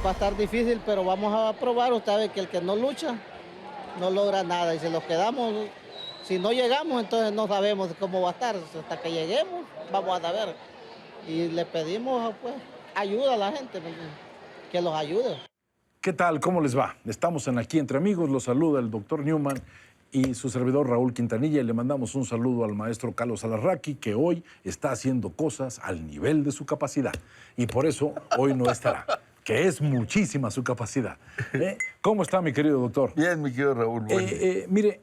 va a estar difícil, pero vamos a probar. Usted sabe que el que no lucha no logra nada. Y si nos quedamos, si no llegamos, entonces no sabemos cómo va a estar. Hasta que lleguemos, vamos a saber. Y le pedimos pues ayuda a la gente, que los ayude. ¿Qué tal? ¿Cómo les va? Estamos en Aquí Entre Amigos. Los saluda el doctor Newman y su servidor Raúl Quintanilla. Y le mandamos un saludo al maestro Carlos Alarraqui, que hoy está haciendo cosas al nivel de su capacidad. Y por eso hoy no estará, que es muchísima su capacidad. ¿Cómo está, mi querido doctor? Bien, mi querido Raúl. Mire,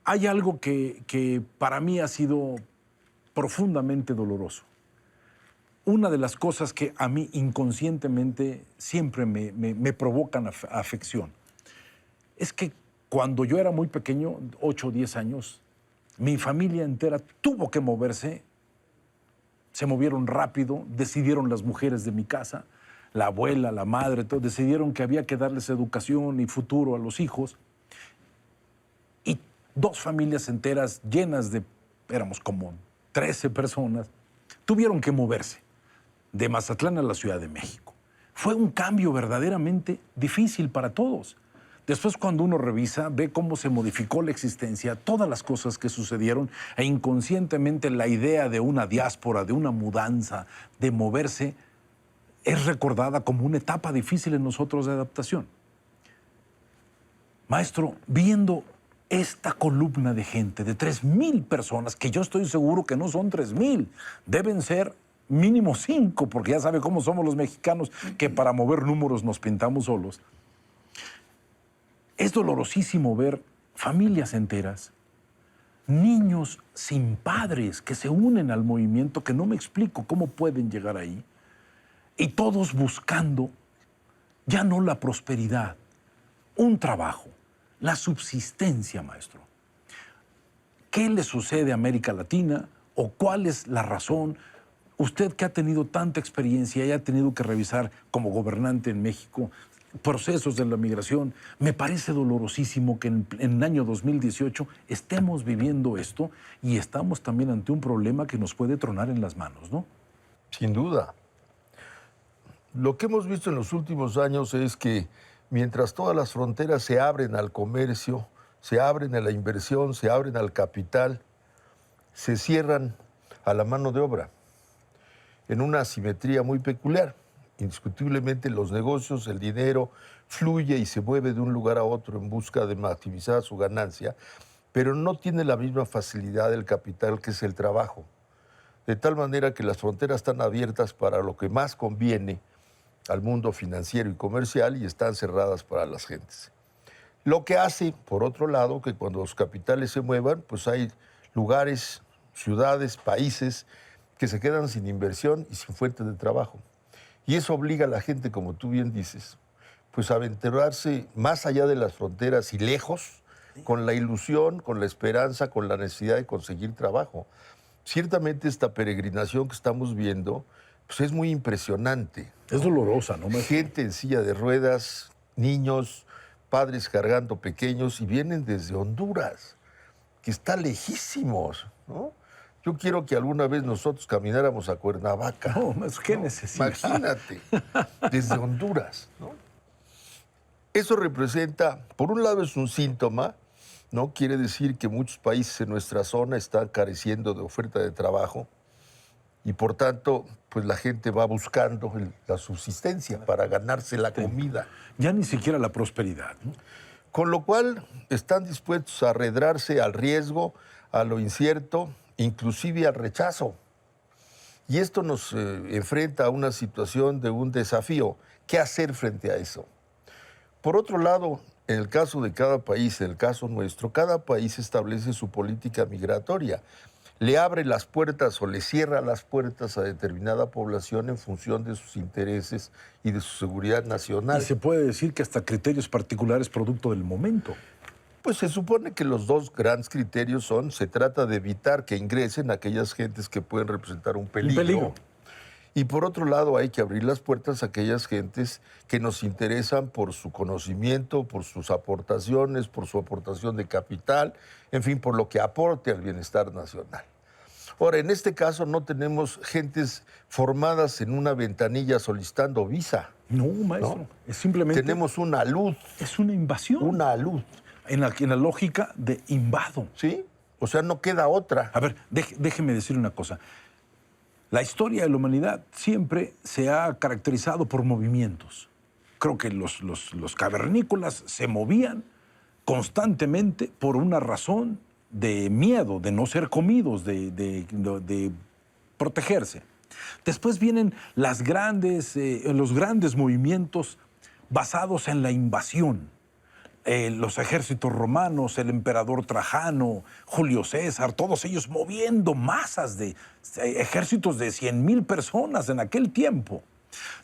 hay algo que para mí ha sido profundamente doloroso. Una de las cosas que a mí inconscientemente siempre me provocan afección es que cuando yo era muy pequeño, 8 o 10 años, mi familia entera tuvo que moverse, se movieron rápido, decidieron las mujeres de mi casa, la abuela, la madre, todo, decidieron que había que darles educación y futuro a los hijos. Y 2 familias enteras llenas de, éramos como 13 personas, tuvieron que moverse de Mazatlán a la Ciudad de México. Fue un cambio verdaderamente difícil para todos. Después, cuando uno revisa, ve cómo se modificó la existencia, todas las cosas que sucedieron, e inconscientemente la idea de una diáspora, de una mudanza, de moverse, es recordada como una etapa difícil en nosotros de adaptación. Maestro, viendo esta columna de gente, de 3,000 personas, que yo estoy seguro que no son 3,000, deben ser mínimo 5, porque ya sabe cómo somos los mexicanos, que para mover números nos pintamos solos. Es dolorosísimo ver familias enteras, niños sin padres que se unen al movimiento, que no me explico cómo pueden llegar ahí, y todos buscando ya no la prosperidad, un trabajo, la subsistencia, maestro. ¿Qué le sucede a América Latina o cuál es la razón? Usted, que ha tenido tanta experiencia y ha tenido que revisar como gobernante en México procesos de la migración, me parece dolorosísimo que en el año 2018 estemos viviendo esto, y estamos también ante un problema que nos puede tronar en las manos, ¿no? Sin duda. Lo que hemos visto en los últimos años es que mientras todas las fronteras se abren al comercio, se abren a la inversión, se abren al capital, se cierran a la mano de obra, en una asimetría muy peculiar. Indiscutiblemente los negocios, el dinero fluye y se mueve de un lugar a otro en busca de maximizar su ganancia, pero no tiene la misma facilidad del capital, que es el trabajo. De tal manera que las fronteras están abiertas para lo que más conviene al mundo financiero y comercial, y están cerradas para las gentes. Lo que hace, por otro lado, que cuando los capitales se muevan, pues hay lugares, ciudades, países que se quedan sin inversión y sin fuente de trabajo. Y eso obliga a la gente, como tú bien dices, pues a aventurarse más allá de las fronteras y lejos, con la ilusión, con la esperanza, con la necesidad de conseguir trabajo. Ciertamente esta peregrinación que estamos viendo, pues es muy impresionante. Es dolorosa, ¿no? Gente en silla de ruedas, niños, padres cargando pequeños, y vienen desde Honduras, que está lejísimos, ¿no? Yo quiero que alguna vez nosotros camináramos a Cuernavaca. No, qué necesidad. Imagínate, desde Honduras, ¿no? Eso representa, por un lado es un síntoma, ¿no? Quiere decir que muchos países en nuestra zona están careciendo de oferta de trabajo, y por tanto, pues la gente va buscando la subsistencia para ganarse la comida. Ya ni siquiera la prosperidad, ¿no? Con lo cual están dispuestos a arredrarse al riesgo, a lo incierto, inclusive al rechazo. Y esto nos enfrenta a una situación de un desafío. ¿Qué hacer frente a eso? Por otro lado, en el caso de cada país, en el caso nuestro, cada país establece su política migratoria. Le abre las puertas o le cierra las puertas a determinada población en función de sus intereses y de su seguridad nacional. Y se puede decir que hasta criterios particulares producto del momento. Pues se supone que los 2 grandes criterios son: se trata de evitar que ingresen aquellas gentes que pueden representar un peligro. Un peligro. Y por otro lado, hay que abrir las puertas a aquellas gentes que nos interesan por su conocimiento, por sus aportaciones, por su aportación de capital, en fin, por lo que aporte al bienestar nacional. Ahora, en este caso no tenemos gentes formadas en una ventanilla solicitando visa. No, maestro. ¿no? Es simplemente... Tenemos una luz. Es una invasión. Una luz. En la lógica de invado. ¿Sí? O sea, no queda otra. A ver, déjeme decir una cosa. La historia de la humanidad siempre se ha caracterizado por movimientos. Creo que los cavernícolas se movían constantemente por una razón de miedo, de no ser comidos, de protegerse. Después vienen los grandes movimientos basados en la invasión. Los ejércitos romanos, el emperador Trajano, Julio César, todos ellos moviendo masas de ejércitos de 100,000 personas en aquel tiempo.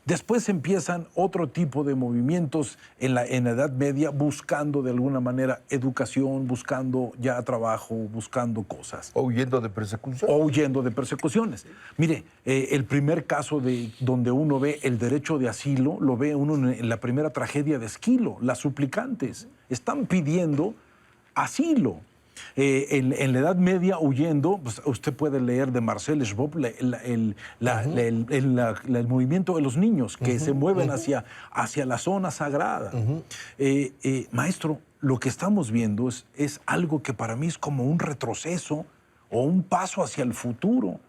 Después empiezan otro tipo de movimientos en la Edad Media buscando de alguna manera educación, buscando ya trabajo, buscando cosas. O huyendo de persecución. O huyendo de persecuciones. Mire, el primer caso donde uno ve el derecho de asilo, lo ve uno en la primera tragedia de Esquilo. Las suplicantes están pidiendo asilo. En la Edad Media, huyendo, pues, usted puede leer de Marcel Schwab el movimiento de los niños que se mueven hacia la zona sagrada. Maestro, lo que estamos viendo es algo que para mí es como un retroceso o un paso hacia el futuro.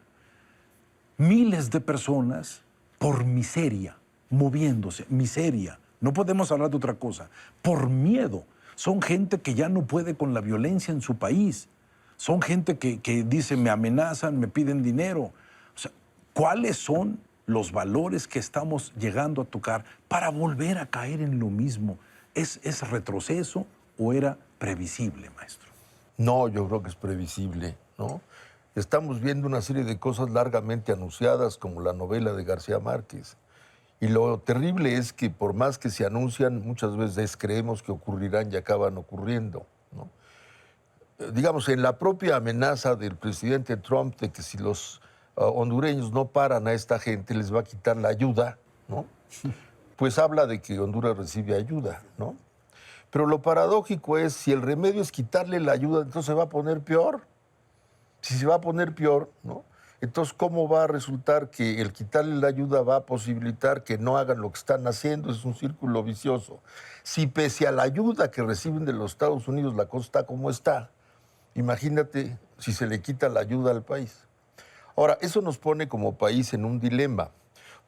Miles de personas por miseria, moviéndose, miseria. No podemos hablar de otra cosa. Por miedo. Son gente que ya no puede con la violencia en su país. Son gente que dice, me amenazan, me piden dinero. O sea, ¿cuáles son los valores que estamos llegando a tocar para volver a caer en lo mismo? ¿Es retroceso o era previsible, maestro? No, yo creo que es previsible, ¿no? Estamos viendo una serie de cosas largamente anunciadas, como la novela de García Márquez. Y lo terrible es que por más que se anuncian, muchas veces creemos que ocurrirán y acaban ocurriendo, ¿no? Digamos, en la propia amenaza del presidente Trump de que si los hondureños no paran a esta gente les va a quitar la ayuda, ¿no? Pues habla de que Honduras recibe ayuda, ¿no? Pero lo paradójico es, si el remedio es quitarle la ayuda, entonces se va a poner peor. Si se va a poner peor, ¿no? Entonces, ¿cómo va a resultar que el quitarle la ayuda va a posibilitar que no hagan lo que están haciendo? Es un círculo vicioso. Si pese a la ayuda que reciben de los Estados Unidos la cosa está como está, imagínate si se le quita la ayuda al país. Ahora, eso nos pone como país en un dilema.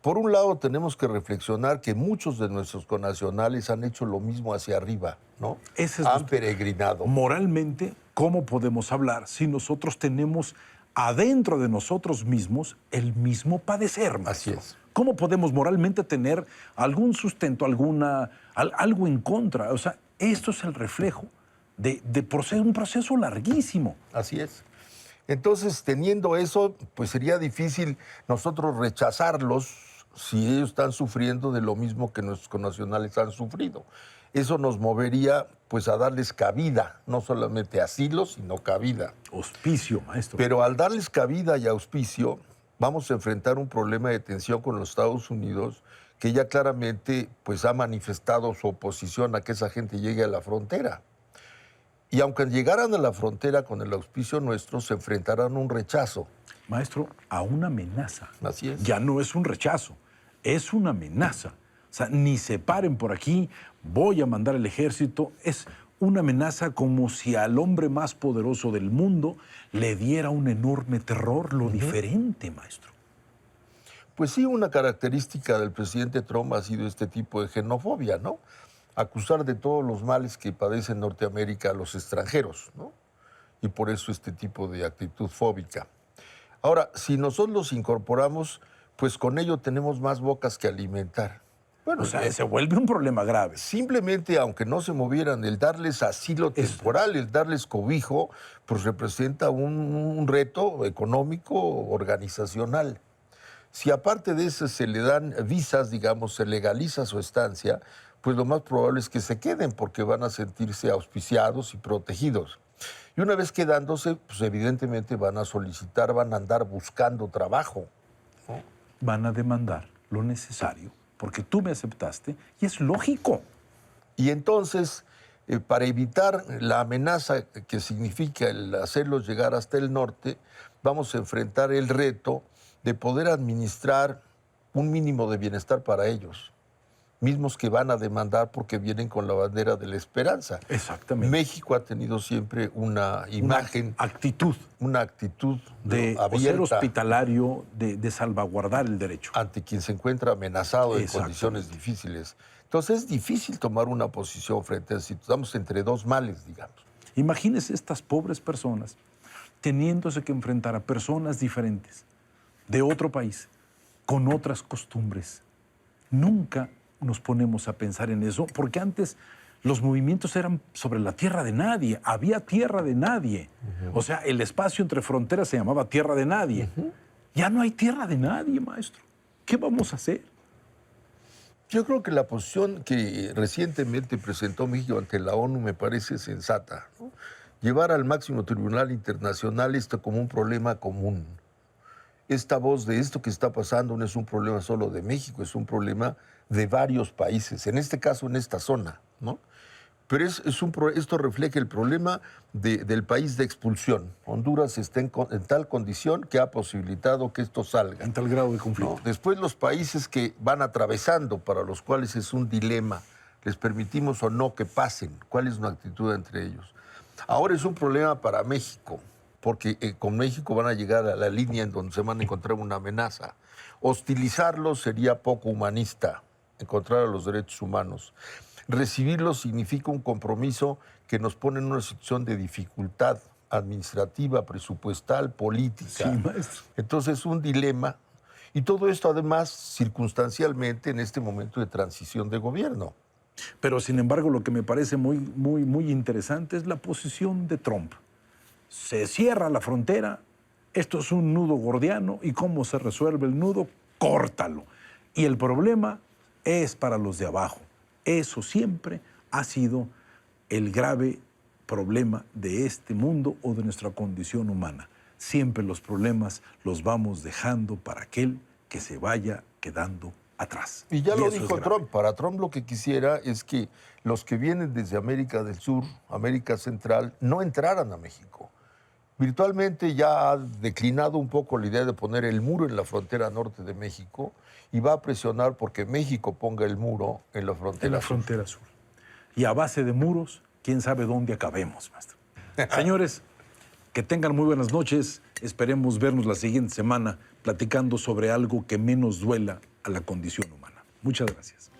Por un lado, tenemos que reflexionar que muchos de nuestros connacionales han hecho lo mismo hacia arriba, ¿no? Han peregrinado. Moralmente, ¿cómo podemos hablar si nosotros tenemos adentro de nosotros mismos el mismo padecer, maestro? Así es. ¿Cómo podemos moralmente tener algún sustento, algo en contra? O sea, esto es el reflejo de un proceso larguísimo. Así es. Entonces, teniendo eso, pues sería difícil nosotros rechazarlos si ellos están sufriendo de lo mismo que nuestros connacionales han sufrido. Eso nos movería pues a darles cabida, no solamente asilo, sino cabida. Auspicio, maestro. Pero al darles cabida y auspicio, vamos a enfrentar un problema de tensión con los Estados Unidos que ya claramente pues ha manifestado su oposición a que esa gente llegue a la frontera. Y aunque llegaran a la frontera con el auspicio nuestro, se enfrentarán a un rechazo. Maestro, a una amenaza. Así es. Ya no es un rechazo, es una amenaza. O sea, ni se paren por aquí, voy a mandar el ejército. Es una amenaza como si al hombre más poderoso del mundo le diera un enorme terror, lo diferente, maestro. Pues sí, una característica del presidente Trump ha sido este tipo de xenofobia, ¿no? Acusar de todos los males que padece en Norteamérica a los extranjeros, ¿no? Y por eso este tipo de actitud fóbica. Ahora, si nosotros los incorporamos, pues con ello tenemos más bocas que alimentar. Bueno, o sea, se vuelve un problema grave. Simplemente, aunque no se movieran, el darles asilo temporal, el darles cobijo, pues representa un reto económico, organizacional. Si aparte de eso se le dan visas, digamos, se legaliza su estancia, pues lo más probable es que se queden porque van a sentirse auspiciados y protegidos. Y una vez quedándose, pues evidentemente van a solicitar, van a andar buscando trabajo, ¿no? Van a demandar lo necesario, porque tú me aceptaste y es lógico. Y entonces, para evitar la amenaza que significa el hacerlos llegar hasta el norte, vamos a enfrentar el reto de poder administrar un mínimo de bienestar para ellos. mismos que van a demandar porque vienen con la bandera de la esperanza. Exactamente. México ha tenido siempre una imagen, una actitud de abierta, ser hospitalario, de salvaguardar el derecho. Ante quien se encuentra amenazado en condiciones difíciles. Entonces es difícil tomar una posición frente a eso. Estamos entre dos males, digamos. Imagínense estas pobres personas teniéndose que enfrentar a personas diferentes, de otro país, con otras costumbres. Nunca nos ponemos a pensar en eso, porque antes los movimientos eran sobre la tierra de nadie, había tierra de nadie. O sea, el espacio entre fronteras se llamaba tierra de nadie. Ya no hay tierra de nadie, maestro. ¿Qué vamos a hacer? Yo creo que la posición que recientemente presentó México ante la ONU me parece sensata, ¿no? Llevar al máximo tribunal internacional esto como un problema común. Esta voz de esto que está pasando no es un problema solo de México, es un problema de varios países, en este caso en esta zona, ¿no? Pero esto refleja el problema del país de expulsión. Honduras está en tal condición que ha posibilitado que esto salga. En tal grado de conflicto. ¿No? Después los países que van atravesando, para los cuales es un dilema, les permitimos o no que pasen, cuál es una actitud entre ellos. Ahora es un problema para México, porque con México van a llegar a la línea en donde se van a encontrar una amenaza. Hostilizarlos sería poco humanista, encontrar a los derechos humanos. Recibirlos significa un compromiso que nos pone en una situación de dificultad administrativa, presupuestal, política. Sí, maestro. Entonces es un dilema. Y todo esto además circunstancialmente en este momento de transición de gobierno. Pero sin embargo lo que me parece muy interesante es la posición de Trump. Se cierra la frontera, esto es un nudo gordiano y cómo se resuelve el nudo, córtalo. Y el problema es para los de abajo. Eso siempre ha sido el grave problema de este mundo o de nuestra condición humana. Siempre los problemas los vamos dejando para aquel que se vaya quedando atrás. Y ya lo dijo Trump. Para Trump lo que quisiera es que los que vienen desde América del Sur, América Central, no entraran a México. Virtualmente ya ha declinado un poco la idea de poner el muro en la frontera norte de México y va a presionar porque México ponga el muro en la frontera sur. Y a base de muros, quién sabe dónde acabemos, maestro. Señores, que tengan muy buenas noches. Esperemos vernos la siguiente semana platicando sobre algo que menos duela a la condición humana. Muchas gracias.